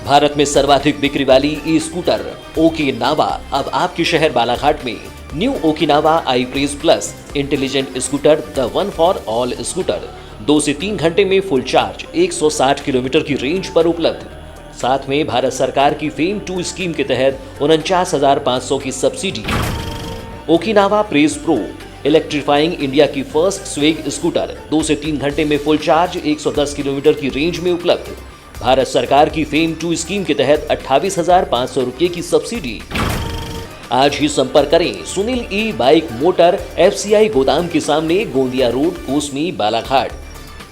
भारत में सर्वाधिक बिक्री वाली ई स्कूटर ओकिनावा अब आपके शहर बालाघाट में। New Okinawa I praise plus intelligent scooter, the one for all scooter 2 से 3 घंटे में फुल चार्ज 160 किलोमीटर की रेंज पर उपलब्ध। साथ में भारत सरकार की फेम 2 स्कीम के तहत 49,500 की subsidy. Okinawa praise pro electrifying India की फर्स्ट स्वेग स्कूटर 2 से 3 घंटे में फुल चार्ज 110 किलोमीटर की रेंज में उपलब्ध। भारत सरकार की फेम 2 स्कीम के तहत 28,500 रुपये की सब्सिडी। आज ही संपर्क करें सुनील ई बाइक मोटर FCI गोदाम के सामने, Gondia road, Kosmi, Balaghat.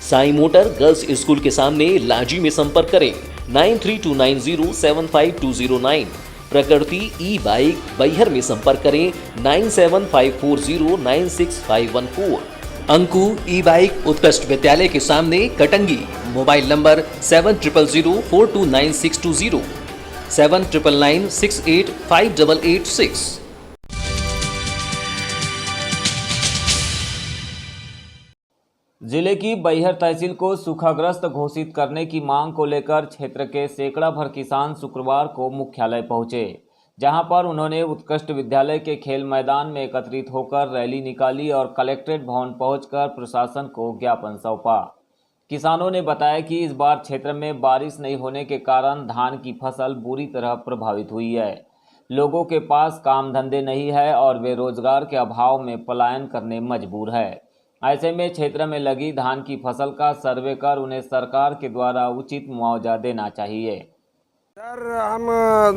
Sai motor girls school के सामने, लाजी में संपर्क करें 9329075209। प्रकृति ई बाइक बैहर में संपर्क करें 9754096514। अंकु ई बाइक उत्कृष्ट विद्यालय के सामने, कटंगी। Mobile number 7000429620 7999685886। जिले की बैहर तहसील को सूखाग्रस्त घोषित करने की मांग को लेकर क्षेत्र के सैकड़ा भर किसान शुक्रवार को मुख्यालय पहुंचे, जहां पर उन्होंने उत्कृष्ट विद्यालय के खेल मैदान में एकत्रित होकर रैली निकाली और कलेक्ट्रेट भवन पहुंचकर प्रशासन को ज्ञापन सौंपा। किसानों ने बताया कि इस बार क्षेत्र में बारिश नहीं होने के कारण धान की फसल बुरी तरह प्रभावित हुई है। लोगों के पास काम धंधे नहीं है और वे रोजगार के अभाव में पलायन करने मजबूर है। ऐसे में क्षेत्र में लगी धान की फसल का सर्वे कर उन्हें सरकार के द्वारा उचित मुआवजा देना चाहिए। सर, हम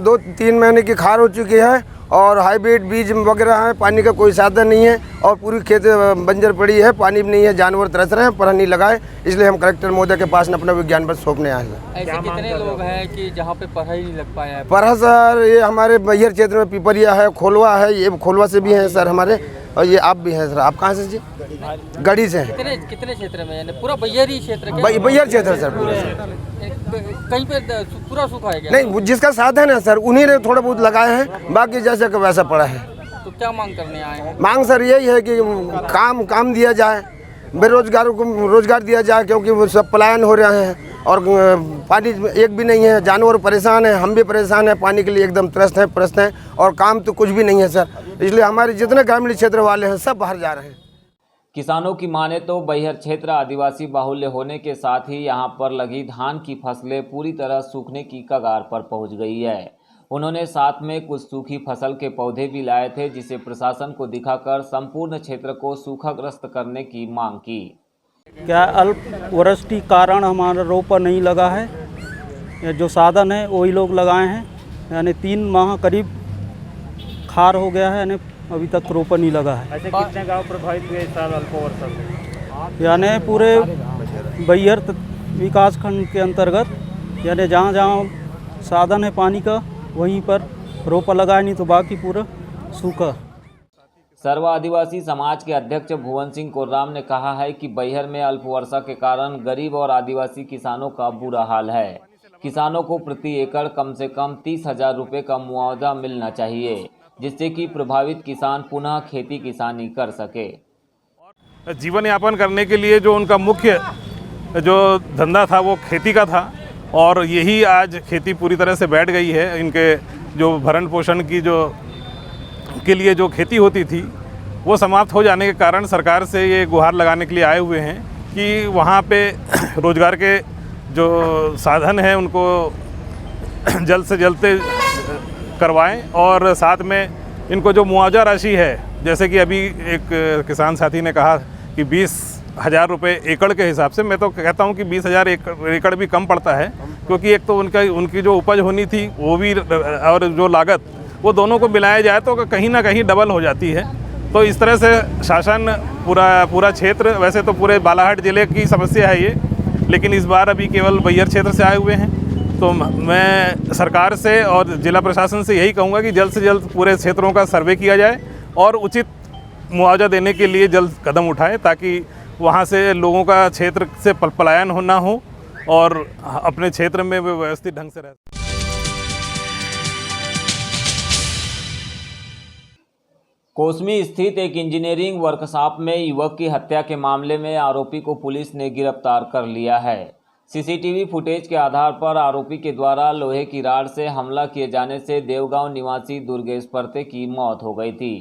2-3 महीने की खार हो चुकी है और हाइब्रिड बीज वगैरह है, पानी का कोई साधन नहीं है और पूरी खेत बंजर पड़ी है, पानी भी नहीं है, जानवर तरस रहे हैं पर नहीं लगाए। इसलिए हम कलेक्टर महोदय के पास अपना विज्ञान पत्र सौंपने आए हैं। ऐसे कितने लोग हैं कि जहाँ पे पढ़ाई नहीं लग पाया है? पर सर, ये हमारे बैहर क्षेत्र में पिपरिया है, खोलवा है, ये खोलवा से भी हैं सर हमारे, और ये आप भी हैं सर। आप कहाँ से जी? गढ़ी से हैं। कितने क्षेत्र में? यानी पूरा बैहर ही क्षेत्र? बैहर क्षेत्र सर पूरा। कहीं पे पूरा सूखा है क्या? नहीं, जिसका साधन है सर उन्हीं ने थोड़ा बहुत लगाए हैं, बाकी जैसे का वैसा पड़ा है। तो क्या मांग करने आए हैं? मांग सर यही है कि काम दिया जाए, बेरोजगारों को रोजगार दिया जाए, क्योंकि वो सब पलायन हो रहे हैं और पानी एक भी नहीं है, जानवर परेशान है, हम भी परेशान हैं, पानी के लिए एकदम त्रस्त हैं और काम तो कुछ भी नहीं है सर। इसलिए हमारे जितने ग्रामीण क्षेत्र वाले हैं सब बाहर जा रहे हैं। किसानों की माने तो बैहर क्षेत्र आदिवासी बाहुल्य होने के साथ ही यहां पर लगी धान की फसलें पूरी तरह सूखने की कगार पर पहुंच गई है। उन्होंने साथ में कुछ सूखी फसल के पौधे भी लाए थे, जिसे प्रशासन को दिखाकर संपूर्ण क्षेत्र को सूखाग्रस्त करने की मांग की। क्या अल्प वृष्टि कारण हमारा रोपा नहीं लगा है, जो साधन है वही लोग लगाए हैं, यानी 3 माह करीब खार हो गया है, यानी अभी तक रोपा नहीं लगा है। ऐसे कितने गांव प्रभावित हुए इस साल अल्प वर्षा से? यानी पूरे बैहर विकास खंड के अंतर्गत, यानी जहाँ जहाँ साधन है पानी का वहीं पर रोपा लगाए, नहीं तो बाकी पूरा सूखा। सर्व आदिवासी समाज के अध्यक्ष भुवन सिंह कोर्राम ने कहा है कि बैहर में अल्प वर्षा के कारण गरीब और आदिवासी किसानों का बुरा हाल है। किसानों को प्रति एकड़ कम से कम 30,000 रुपये का मुआवजा मिलना चाहिए, जिससे कि प्रभावित किसान पुनः खेती किसानी कर सके। जीवन यापन करने के लिए जो उनका मुख्य जो धंधा था वो खेती का था, और यही आज खेती पूरी तरह से बैठ गई है। इनके जो भरण पोषण की के लिए जो खेती होती थी वो समाप्त हो जाने के कारण सरकार से ये गुहार लगाने के लिए आए हुए हैं कि वहाँ पे रोजगार के जो साधन हैं उनको जल्द से जल्द करवाएं, और साथ में इनको जो मुआवजा राशि है, जैसे कि अभी एक किसान साथी ने कहा कि 20,000 रुपये एकड़ के हिसाब से, मैं तो कहता हूं कि 20,000 एकड़ भी कम पड़ता है, क्योंकि एक तो उनकी जो उपज होनी थी वो भी और जो लागत, वो दोनों को मिलाया जाए तो कहीं ना कहीं डबल हो जाती है। तो इस तरह से शासन पूरा क्षेत्र, वैसे तो पूरे बालाघाट ज़िले की समस्या है ये, लेकिन इस बार अभी केवल बैहर क्षेत्र से आए हुए हैं। तो मैं सरकार से और जिला प्रशासन से यही कहूँगा कि जल्द से जल्द पूरे क्षेत्रों का सर्वे किया जाए और उचित मुआवजा देने के लिए जल्द कदम उठाएं, ताकि वहाँ से लोगों का क्षेत्र से पलायन ना हो और अपने क्षेत्र में वे व्यवस्थित ढंग से रह। कोसमी स्थित एक इंजीनियरिंग वर्कशॉप में युवक की हत्या के मामले में आरोपी को पुलिस ने गिरफ्तार कर लिया है। सीसीटीवी फुटेज के आधार पर आरोपी के द्वारा लोहे की राड से हमला किए जाने से देवगांव निवासी दुर्गेश परते की मौत हो गई थी।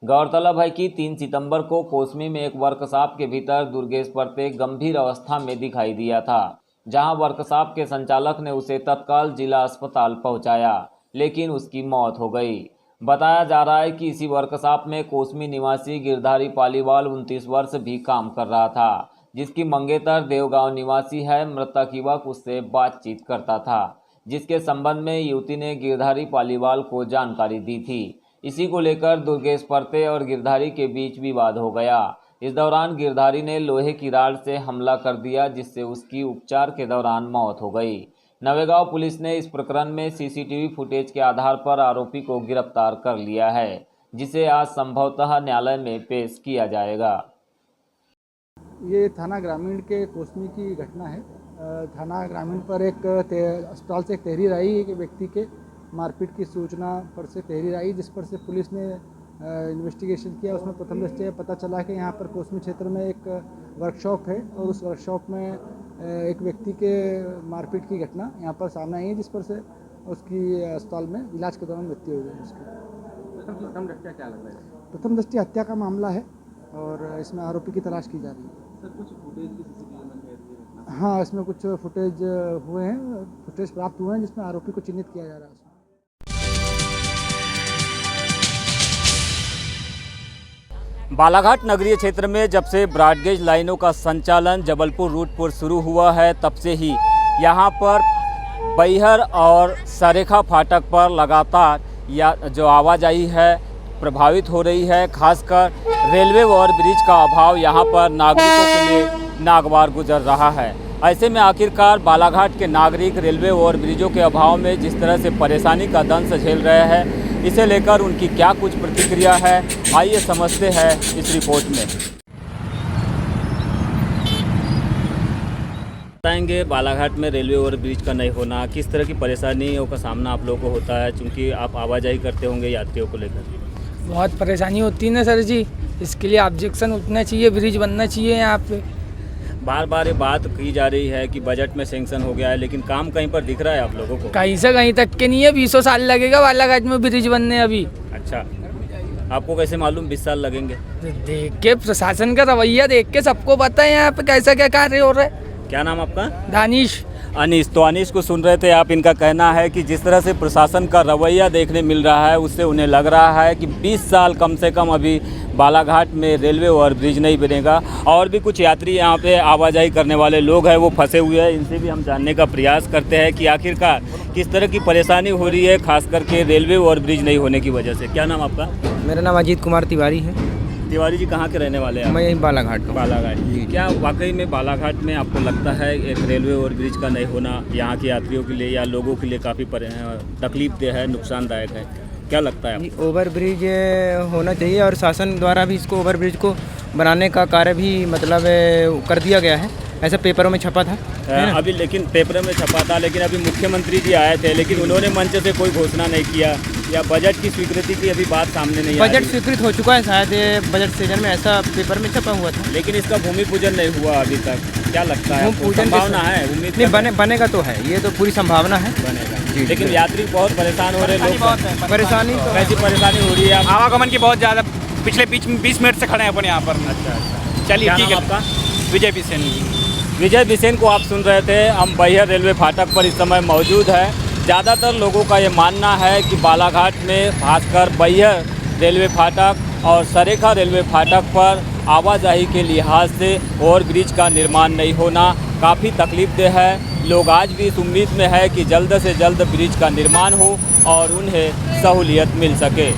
गौरतलब है कि 3 सितंबर को कोसमी में एक वर्कशॉप के भीतर दुर्गेश परते गंभीर अवस्था में दिखाई दिया था, जहां वर्कशॉप के संचालक ने उसे तत्काल जिला अस्पताल पहुंचाया, लेकिन उसकी मौत हो गई। बताया जा रहा है कि इसी वर्कशॉप में कोसमी निवासी गिरधारी पालीवाल 29 वर्ष भी काम कर रहा था, जिसकी मंगेतर देवगांव निवासी है। मृतक युवक उससे बातचीत करता था, जिसके संबंध में युवती ने गिरधारी पालीवाल को जानकारी दी थी। इसी को लेकर दुर्गेश परते और गिरधारी के बीच विवाद हो गया। इस दौरान गिरधारी ने लोहे की राड से हमला कर दिया, जिससे उसकी उपचार के दौरान मौत हो गई। नवेगांव पुलिस ने इस प्रकरण में सीसीटीवी फुटेज के आधार पर आरोपी को गिरफ्तार कर लिया है, जिसे आज संभवतः न्यायालय में पेश किया जाएगा। ये थाना ग्रामीण के कोसमी की घटना है। थाना ग्रामीण पर एक अस्पताल से एक तहरीर आई एक व्यक्ति के मारपीट की सूचना पर से तहरीर आई, जिस पर से पुलिस ने इन्वेस्टिगेशन किया। उसमें प्रथम दृष्टया पता चला कि यहाँ पर कोसमी क्षेत्र में एक वर्कशॉप है और उस वर्कशॉप में एक व्यक्ति के मारपीट की घटना यहाँ पर सामने आई है, जिस पर से उसकी अस्पताल में इलाज के दौरान मृत्यु हो गई उसकी। प्रथम दृष्टया क्या लग रहा है? प्रथम दृष्टया हत्या का मामला है और इसमें आरोपी की तलाश की जा रही है। सर, कुछ फुटेज भी सीसीटीवी में कैद हुए हैं? हाँ, इसमें कुछ फुटेज हुए हैं, फुटेज प्राप्त हुए हैं, जिसमें आरोपी को चिन्हित किया जा रहा है। बालाघाट नगरीय क्षेत्र में जब से ब्रॉडगेज लाइनों का संचालन जबलपुर रूट पर शुरू हुआ है, तब से ही यहाँ पर बैहर और सरेखा फाटक पर लगातार या जो आवाजाही है प्रभावित हो रही है। खासकर रेलवे ओवर ब्रिज का अभाव यहाँ पर नागरिकों के लिए नागवार गुजर रहा है। ऐसे में आखिरकार बालाघाट के नागरिक रेलवे ओवर ब्रिजों के अभाव में जिस तरह से परेशानी का दंश झेल रहे हैं, इसे लेकर उनकी क्या कुछ प्रतिक्रिया है, आइए समझते हैं इस रिपोर्ट में। बताएंगे बालाघाट में रेलवे ओवर ब्रिज का नहीं होना, किस तरह की परेशानियों का सामना आप लोगों को होता है, क्योंकि आप आवाजाही करते होंगे यात्रियों को लेकर। बहुत परेशानी होती है ना सर जी, इसके लिए ऑब्जेक्शन उठना चाहिए, ब्रिज बनना चाहिए यहाँ पे। बार बार ये बात की जा रही है कि बजट में सैंक्शन हो गया है, लेकिन काम कहीं पर दिख रहा है आप लोगों को? कहीं से कहीं तक के नहीं है, 20 साल लगेगा बालाघाट में ब्रिज बनने अभी। अच्छा, आपको कैसे मालूम 20 साल लगेंगे? देख के प्रशासन का रवैया देख के सबको पता है यहाँ पे कैसा क्या कार्य हो रहा है। क्या नाम आपका? दानिश। अनीस। तो अनीस को सुन रहे थे आप। इनका कहना है कि जिस तरह से प्रशासन का रवैया देखने मिल रहा है, उससे उन्हें लग रहा है कि 20 साल कम से कम अभी बालाघाट में रेलवे ओवर ब्रिज नहीं बनेगा। और भी कुछ यात्री यहाँ पे आवाजाही करने वाले लोग हैं, वो फंसे हुए हैं। इनसे भी हम जानने का प्रयास करते हैं कि आखिरकार किस तरह की परेशानी हो रही है, खास करके रेलवे ओवर ब्रिज नहीं होने की वजह से। क्या नाम आपका? मेरा नाम अजीत कुमार तिवारी है। तिवारी जी, कहाँ के रहने वाले हैं? मैं यहीं बालाघाट का। बालाघाट। क्या वाकई में बालाघाट में आपको लगता है एक रेलवे ओवर ब्रिज का नहीं होना यहाँ के यात्रियों के लिए या लोगों के लिए काफ़ी तकलीफ देह है, नुकसानदायक है? क्या लगता है आपको? ओवर ब्रिज होना चाहिए और शासन द्वारा भी इसको ओवर ब्रिज को बनाने का कार्य भी मतलब कर दिया गया है, ऐसा पेपरों में छपा था अभी। लेकिन पेपरों में छपा था, लेकिन अभी मुख्यमंत्री जी आए थे, लेकिन उन्होंने मंच से कोई घोषणा नहीं किया या बजट की स्वीकृति की अभी बात सामने नहीं आई। बजट स्वीकृत हो चुका है शायद, बजट सीजन में ऐसा पेपर में छपा हुआ था, लेकिन इसका भूमि पूजन नहीं हुआ अभी तक। क्या लगता है? संभावना है? उम्मीद नहीं बनेगा तो है, ये तो पूरी संभावना है बनेगा। लेकिन यात्री बहुत परेशान हो रहे हैं, लोग परेशानी कैसी परेशानी हो रही है? आवागमन की बहुत ज़्यादा, पिछले 20 मिनट से खड़े हैं अपन यहाँ पर। अच्छा, चलिए ठीक है। आपका? विजय बिसेन। विजय बिसेन को आप सुन रहे थे। हम बैहर रेलवे फाटक पर इस समय मौजूद है। ज़्यादातर लोगों का ये मानना है कि बालाघाट में खासकर बैहर रेलवे फाटक और सरेखा रेलवे फाटक पर आवाजाही के लिहाज से ओवर ब्रिज का निर्माण नहीं होना काफ़ी तकलीफदेह है। लोग आज भी इस उम्मीद में है कि जल्द से जल्द ब्रिज का निर्माण हो और उन्हें सहूलियत मिल सके।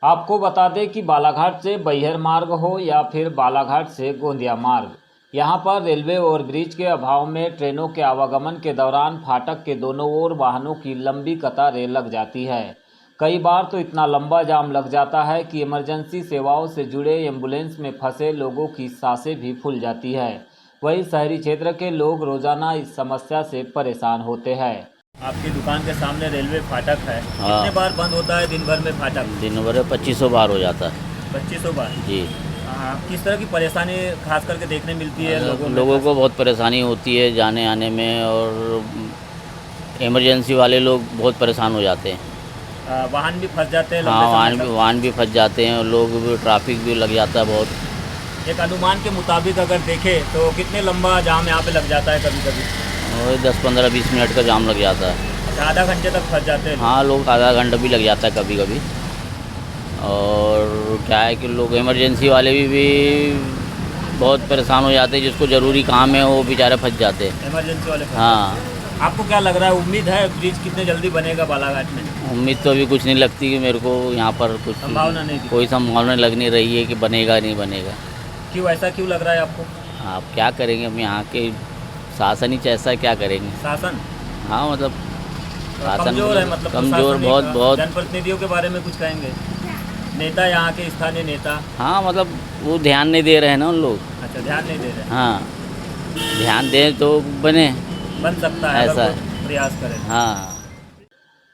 आपको बता दें कि बालाघाट से बैहर मार्ग हो या फिर बालाघाट से गोंदिया मार्ग, यहाँ पर रेलवे ओवर ब्रिज के अभाव में ट्रेनों के आवागमन के दौरान फाटक के दोनों ओर वाहनों की लंबी कतारें लग जाती है। कई बार तो इतना लंबा जाम लग जाता है कि इमरजेंसी सेवाओं से जुड़े एम्बुलेंस में फंसे लोगों की सांसें भी फूल जाती है। वहीं शहरी क्षेत्र के लोग रोजाना इस समस्या से परेशान होते हैं। आपकी दुकान के सामने रेलवे फाटक है, कितने बार बंद होता है दिन भर में फाटक? दिन भर में 2500 बार हो जाता है। 2500 बार? जी। किस तरह की परेशानी खास करके देखने मिलती है लोगों को बहुत परेशानी होती है जाने आने में, और इमरजेंसी वाले लोग बहुत परेशान हो जाते हैं। वाहन भी फंस जाते हैं। हाँ, वाहन भी फंस जाते हैं, और लोग भी, ट्रैफिक भी लग जाता है बहुत। एक अनुमान के मुताबिक अगर देखें तो कितने लंबा जाम यहाँ पे लग जाता है कभी कभी? और 10-15-20 मिनट का जाम लग जाता है। आधा घंटे तक फंस जाते हैं। हाँ, लोग आधा घंटा भी लग जाता है कभी कभी। और क्या है कि लोग इमरजेंसी वाले भी बहुत परेशान हो जाते हैं, जिसको ज़रूरी काम है वो बेचारे फंस जाते हैं। इमरजेंसी वाले। हाँ। आपको क्या लग रहा है, उम्मीद है ब्रिज कितने जल्दी बनेगा बालाघाट में? उम्मीद तो अभी कुछ नहीं लगती कि मेरे को यहाँ पर कुछ संभावना नहीं, कोई संभावना लग नहीं रही है कि बनेगा नहीं बनेगा। क्यों, ऐसा क्यों लग रहा है आपको? आप क्या करेंगे, हम यहाँ के शासन ही ऐसा है, क्या करेंगे। शासन? हाँ, मतलब शासन कमजोर है, मतलब कमजोर बहुत। जनप्रतिनिधियों के बारे में कुछ कहेंगे? नेता, यहाँ के स्थानीय नेता? हाँ, मतलब वो ध्यान नहीं दे रहे हैं ना उन लोग। अच्छा, ध्यान नहीं दे रहे। हाँ, ध्यान दें तो बन सकता है, ऐसा अगर प्रयास करें। हाँ।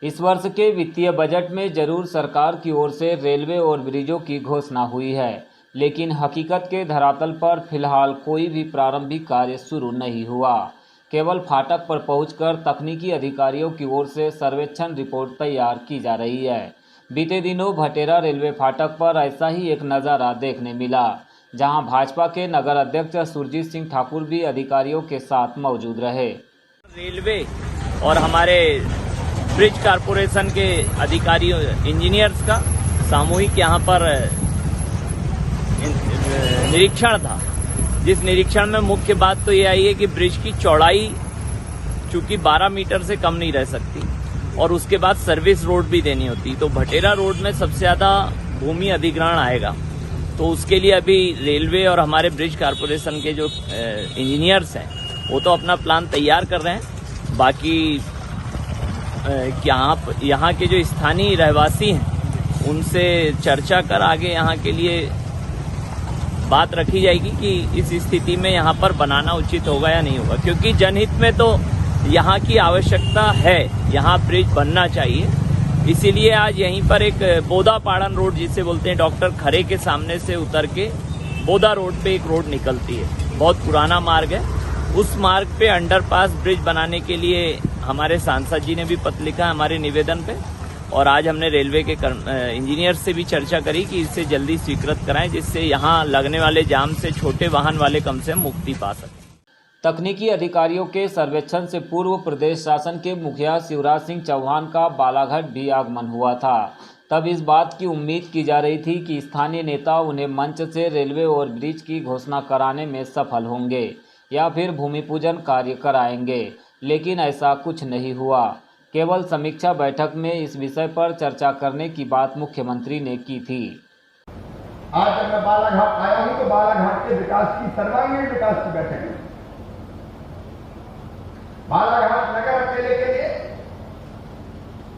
इस वर्ष के वित्तीय बजट में जरूर सरकार की ओर से रेलवे और ब्रिजों की घोषणा हुई है, लेकिन हकीकत के धरातल पर फिलहाल कोई भी प्रारंभिक कार्य शुरू नहीं हुआ। केवल फाटक पर पहुंचकर तकनीकी अधिकारियों की ओर से सर्वेक्षण रिपोर्ट तैयार की जा रही है। बीते दिनों भटेरा रेलवे फाटक पर ऐसा ही एक नज़ारा देखने मिला, जहां भाजपा के नगर अध्यक्ष सुरजीत सिंह ठाकुर भी अधिकारियों के साथ मौजूद रहे। रेलवे और हमारे ब्रिज कारपोरेशन के अधिकारियों, इंजीनियर्स का सामूहिक यहाँ पर निरीक्षण था, जिस निरीक्षण में मुख्य बात तो ये आई है कि ब्रिज की चौड़ाई चूंकि 12 मीटर से कम नहीं रह सकती और उसके बाद सर्विस रोड भी देनी होती, तो भटेरा रोड में सबसे ज़्यादा भूमि अधिग्रहण आएगा। तो उसके लिए अभी रेलवे और हमारे ब्रिज कारपोरेशन के जो इंजीनियर्स हैं वो तो अपना प्लान तैयार कर रहे हैं। बाकी यहाँ के जो स्थानीय रहवासी हैं उनसे चर्चा कर आगे यहाँ के लिए बात रखी जाएगी कि इस स्थिति में यहाँ पर बनाना उचित होगा या नहीं होगा, क्योंकि जनहित में तो यहाँ की आवश्यकता है, यहाँ ब्रिज बनना चाहिए। इसीलिए आज यहीं पर एक बोदा पाड़न रोड जिसे बोलते हैं, डॉक्टर खरे के सामने से उतर के बोदा रोड पे एक रोड निकलती है, बहुत पुराना मार्ग है। उस मार्ग पे अंडरपास ब्रिज बनाने के लिए हमारे सांसद जी ने भी पत्र लिखा हमारे निवेदन पे, और आज हमने रेलवे के इंजीनियर से भी चर्चा करी कि इसे जल्दी स्वीकृत कराएं, जिससे यहाँ लगने वाले जाम से छोटे वाहन वाले कम से मुक्ति पा सकें। तकनीकी अधिकारियों के सर्वेक्षण से पूर्व प्रदेश शासन के मुखिया शिवराज सिंह चौहान का बालाघाट भी आगमन हुआ था। तब इस बात की उम्मीद की जा रही थी कि स्थानीय नेता उन्हें मंच से रेलवे और ब्रिज की घोषणा कराने में सफल होंगे या फिर भूमि पूजन कार्य कराएंगे, लेकिन ऐसा कुछ नहीं हुआ। केवल समीक्षा बैठक में इस विषय पर चर्चा करने की बात मुख्यमंत्री ने की थी। आज जब मैं बालाघाट आया हूं तो बालाघाट के विकास की, सर्वांगीण विकास की बैठक है। बालाघाट नगर मेले के लिए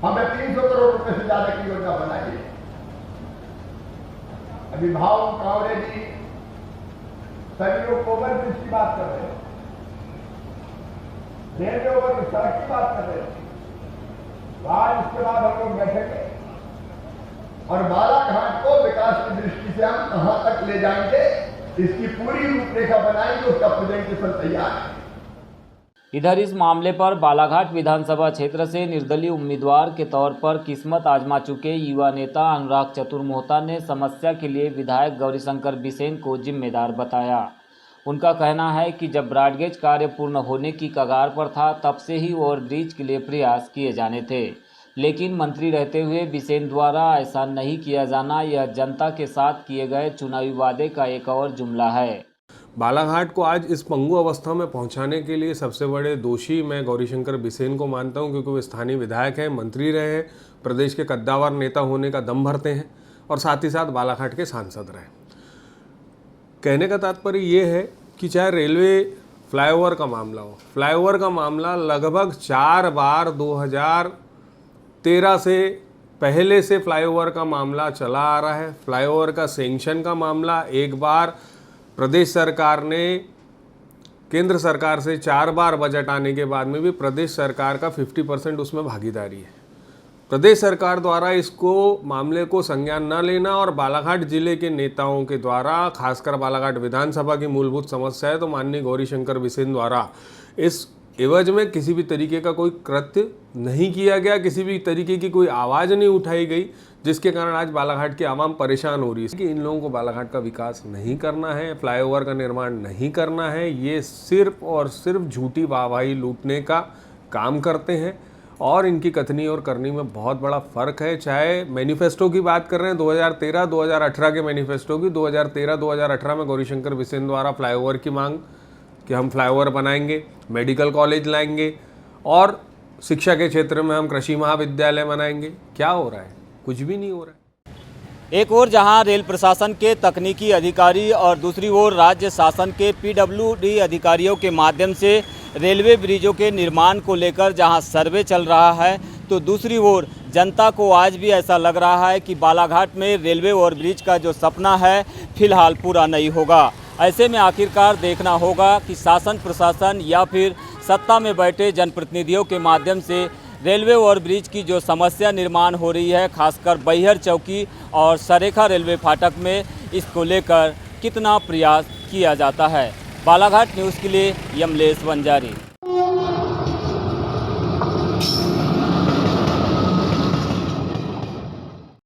हमें 300 करोड़ रुपए से ज्यादा की योजना बनाई है। अभिभावक कांवरे जी सभी लोग ओवर ब्रिज की बात कर रहे हैं, रेलवे ओवर सड़क की बात कर रहे हैं। आज इसके बाद हम लोग बैठेंगे और बालाघाट को विकास की दृष्टि से हम कहां तक ले जाएंगे, इसकी पूरी रूपरेखा बनाएंगे, उसका प्रेजेंटेशन तैयार है। इधर इस मामले पर बालाघाट विधानसभा क्षेत्र से निर्दलीय उम्मीदवार के तौर पर किस्मत आजमा चुके युवा नेता अनुराग चतुर्मोहता ने समस्या के लिए विधायक गौरीशंकर बिसेन को जिम्मेदार बताया। उनका कहना है कि जब ब्रॉडगेज कार्य पूर्ण होने की कगार पर था तब से ही ओवरब्रिज के लिए प्रयास किए जाने थे, लेकिन मंत्री रहते हुए बिसेन द्वारा ऐसा नहीं किया जाना यह जनता के साथ किए गए चुनावी वादे का एक और जुमला है। बालाघाट को आज इस पंगु अवस्था में पहुंचाने के लिए सबसे बड़े दोषी मैं गौरीशंकर बिसेन को मानता हूं, क्योंकि वो स्थानीय विधायक हैं, मंत्री रहे हैं, प्रदेश के कद्दावर नेता होने का दम भरते हैं और साथ ही साथ बालाघाट के सांसद रहे। कहने का तात्पर्य ये है कि चाहे रेलवे फ्लाईओवर का मामला हो, फ्लाईओवर का मामला लगभग 4 बार 2013 से पहले से फ्लाईओवर का मामला चला आ रहा है। फ्लाईओवर का सेंक्शन का मामला एक बार प्रदेश सरकार ने केंद्र सरकार से 4 बार बजट आने के बाद में भी प्रदेश सरकार का 50% उसमें भागीदारी है। प्रदेश सरकार द्वारा इसको मामले को संज्ञान न लेना और बालाघाट जिले के नेताओं के द्वारा, खासकर बालाघाट विधानसभा की मूलभूत समस्या है तो माननीय गौरीशंकर बिसेन द्वारा इस एवज में किसी भी तरीके का कोई कृत्य नहीं किया गया, किसी भी तरीके की कोई आवाज़ नहीं उठाई गई, जिसके कारण आज बालाघाट की आवाम परेशान हो रही है कि इन लोगों को बालाघाट का विकास नहीं करना है, फ्लाईओवर का निर्माण नहीं करना है। ये सिर्फ और सिर्फ झूठी वाहवाही लूटने का काम करते हैं और इनकी कथनी और करनी में बहुत बड़ा फ़र्क है। चाहे मैनिफेस्टो की बात कर रहे हैं 2013-2018 के मैनिफेस्टो की, 2013-2018 में गौरीशंकर बिसेन द्वारा फ्लाईओवर की मांग कि हम फ्लाईओवर बनाएंगे, मेडिकल कॉलेज लाएंगे और शिक्षा के क्षेत्र में हम कृषि महाविद्यालय बनाएंगे। क्या हो रहा है? कुछ भी नहीं हो रहा है। एक ओर जहां रेल प्रशासन के तकनीकी अधिकारी और दूसरी ओर राज्य शासन के पीडब्ल्यूडी अधिकारियों के माध्यम से रेलवे ब्रिजों के निर्माण को लेकर जहां सर्वे चल रहा है, तो दूसरी ओर जनता को आज भी ऐसा लग रहा है कि बालाघाट में रेलवे ओवरब्रिज का जो सपना है फिलहाल पूरा नहीं होगा। ऐसे में आखिरकार देखना होगा कि शासन प्रशासन या फिर सत्ता में बैठे जनप्रतिनिधियों के माध्यम से रेलवे ओवरब्रिज की जो समस्या निर्माण हो रही है, खासकर बैहर चौकी और सरेखा रेलवे फाटक में, इसको लेकर कितना प्रयास किया जाता है। बालाघाट न्यूज़ के लिए यमलेश वंजारी।